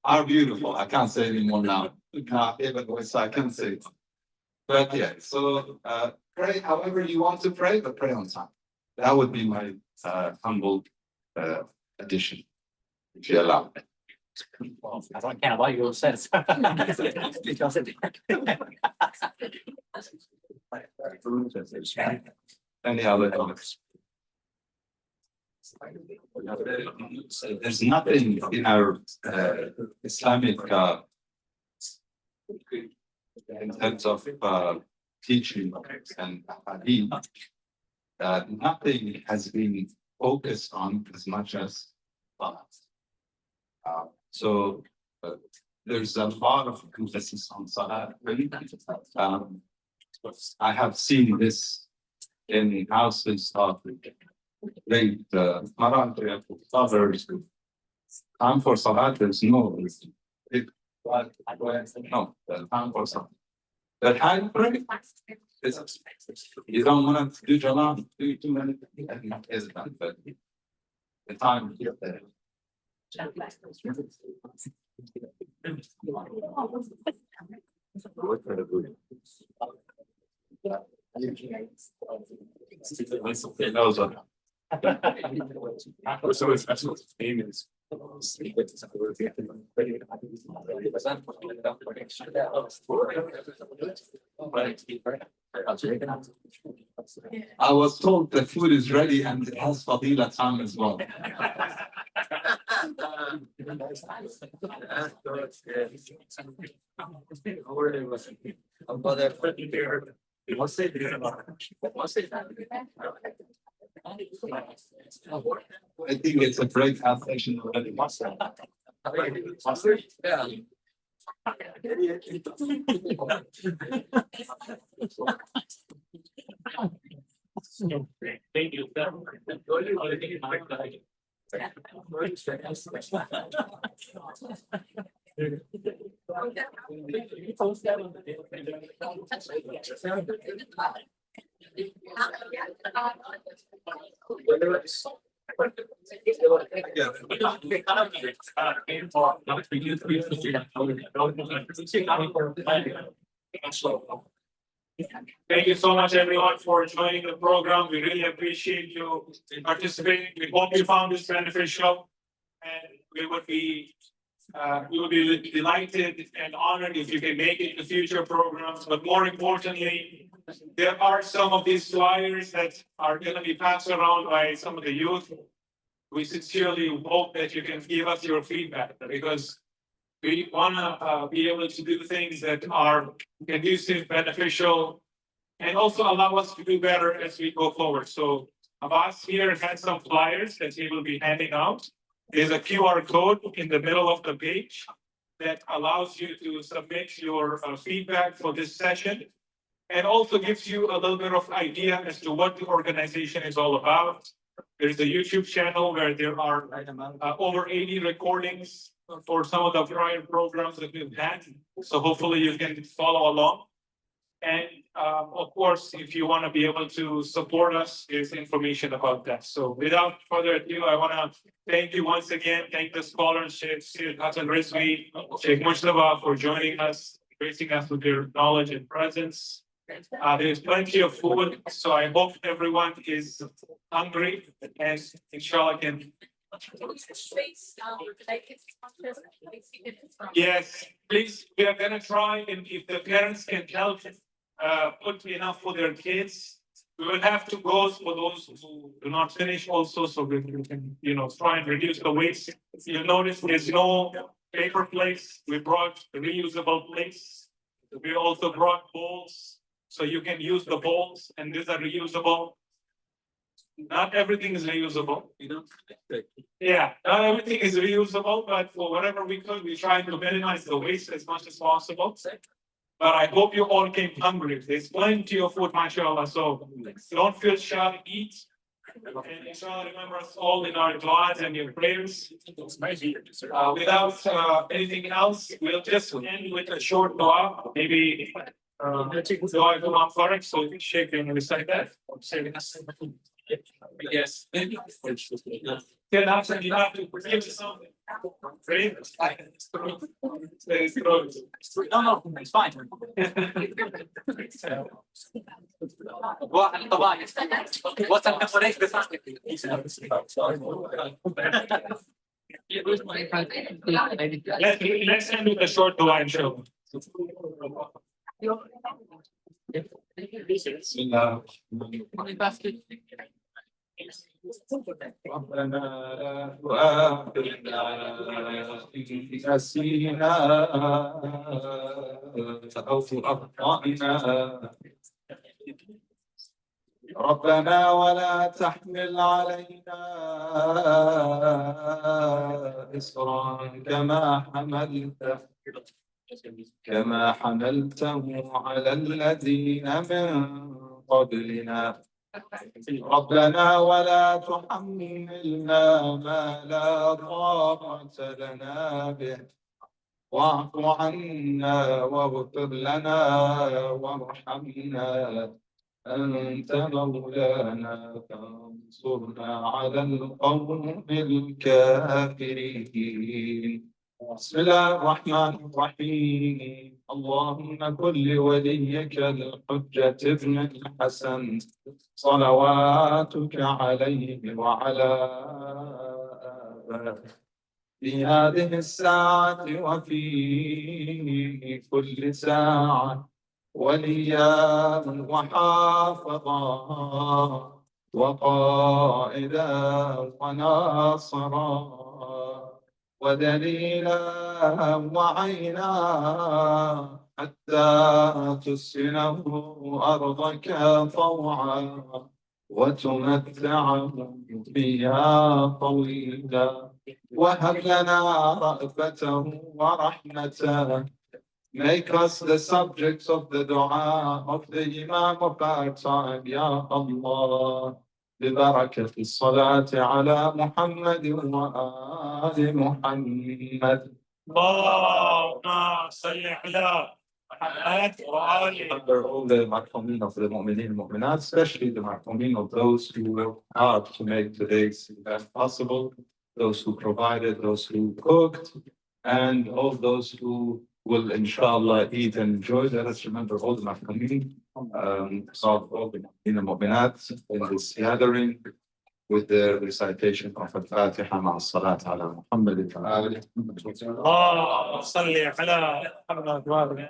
D: Are beautiful. I can't say anymore now. I can't say it. But yeah, so pray however you want to pray, but pray on time. That would be my humble addition, if you allow.
C: I can't allow you to sense.
D: Any other comments? There's nothing in our Islamic in terms of teaching and hadith, nothing has been focused on as much as salat. So there's a lot of emphasis on salat. I have seen this in houses of great mothers. Time for salat is no. No, the time for salat. The time break is you don't want to do Jalan, do too many is that, but the time to get there. I was told the food is ready and it has fadila time as well. I think it's a breakout session already. Yeah.
B: Thank you. Thank you so much, everyone, for joining the program. We really appreciate you participating. We hope you found this beneficial, and we would be delighted and honored if you can make it to future programs. But more importantly, there are some of these flyers that are going to be passed around by some of the youth. We sincerely hope that you can give us your feedback, because we want to be able to do things that are conducive, beneficial, and also allow us to do better as we go forward. So Abbas here has some flyers that he will be handing out. There's a QR code in the middle of the page that allows you to submit your feedback for this session, and also gives you a little bit of idea as to what the organization is all about. There's a YouTube channel where there are over 80 recordings for some of the prior programs that we've had. So hopefully you can follow along. And of course, if you want to be able to support us, there's information about that. So without further ado, I want to thank you once again. Thank the scholars, Sayyid Hasan, Rizvi, Sheikh Mujtaba, for joining us, gracing us with their knowledge and presence. There's plenty of food, so I hope everyone is hungry, and inshallah can. Yes, please, we are gonna try, and if the parents can help put enough for their kids, we will have to go for those who do not finish also, so we can, try and reduce the waste. You'll notice there's no paper plates. We brought reusable plates. We also brought bowls, so you can use the bowls, and these are reusable. Not everything is reusable. Yeah, not everything is reusable, but for whatever we could, we try to minimize the waste as much as possible. But I hope you all came hungry. There's plenty of food, mashallah. So don't feel shy, eat. And inshallah, remember us all in our du'as and your prayers. Without anything else, we'll just end with a short dua. Maybe dua to Imam Farag, so Sheikh can recite that. Yes. Then after you have to give something. No, it's fine. Let's end with a short dua, inshallah.
D: ربنا لا تؤاخذنا إن نسينا أو أخطأنا ربنا ولا تحمل علينا إصرا كما حملته كما حملته على الذين من قبلنا ربنا ولا تحملنا ما لا طاقة لنا به واعف عنا واغفر لنا وارحمنا أنت مولانا فانصرنا على القوم الكافرين. بسم الله الرحمن الرحيم. اللهم كن لوليك الحجة ابن الحسن صلواتك عليه وعلى آبائه في هذه الساعة وفي كل ساعة وليا وحافظا وقائدا وناصرا ودليلا وعينا حتى تسكنه أرضك طوعا وتمتعه فيها طويلا وهب لنا رأفته ورحمته. Make us the subjects of the dua of the Imam of our time, Ya Allah. ببركة الصلاة على محمد وآل محمد.
B: اللهم صل على محمد وآل
D: Under all the marhumin of the mu'minin and mu'minat, especially the marhumin of those who worked hard to make today's event possible, those who provided, those who cooked, and all those who will inshallah eat and enjoy. Let us remember all the marhumin of all the mu'minin and mu'minat in this gathering with the recitation of Al-Fatiha مع الصلاة على محمد وآله.
B: اللهم صل على محمد وآل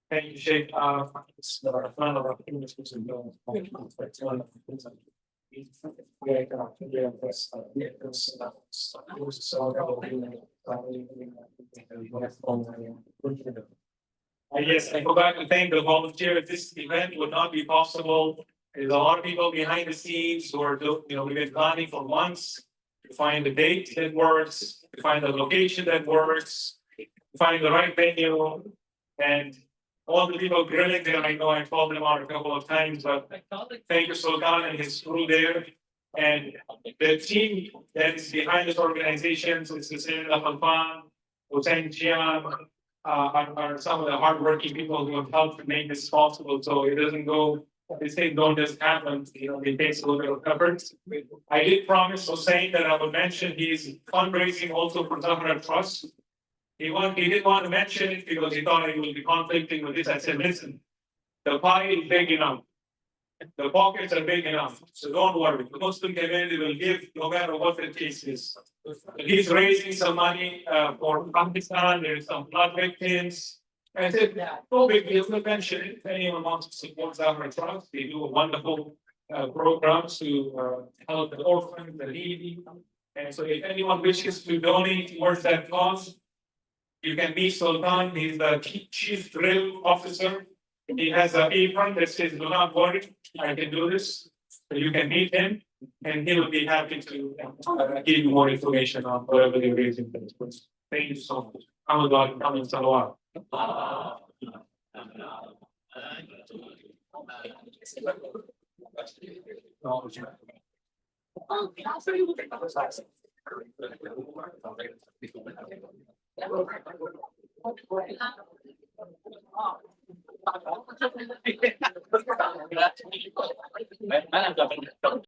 B: Thank you, Sheikh. بسم الله الرحمن الرحيم. Yes, I go back and thank the volunteers. This event would not be possible. There's a lot of people behind the scenes who are, we've been planning for months to find the date that works, to find the location that works, to find the right venue, and all the people grilling there. I know I called them out a couple of times, but thank you, Sultan and his crew there. And the team that is behind this organization, so it's the Sayyid Al-Khalfan, Hussein Jian, are some of the hardworking people who have helped to make this possible. So it doesn't go, this thing don't just happen, it takes a little bit of effort. I did promise Hussein that I would mention his fundraising also for Zahra Trust. He didn't want to mention it because he thought it would be conflicting with this. I said, listen, the pie is big enough. The pockets are big enough. So don't worry. The Muslim community will give no matter what the case is. He's raising some money for Pakistan. There's some flood victims. I said, no big deal. We'll mention it. If anyone wants to support Zahra Trust, they do a wonderful program to help the orphans, the needy. And so if anyone wishes to donate towards that cause, you can meet Sultan. He's the chief drill officer. He has an apron that says, do not worry, I can do this. So you can meet him and he will be happy to give you more information on whatever you're raising for this person. Thank you so much. Ramadan, come and salawat.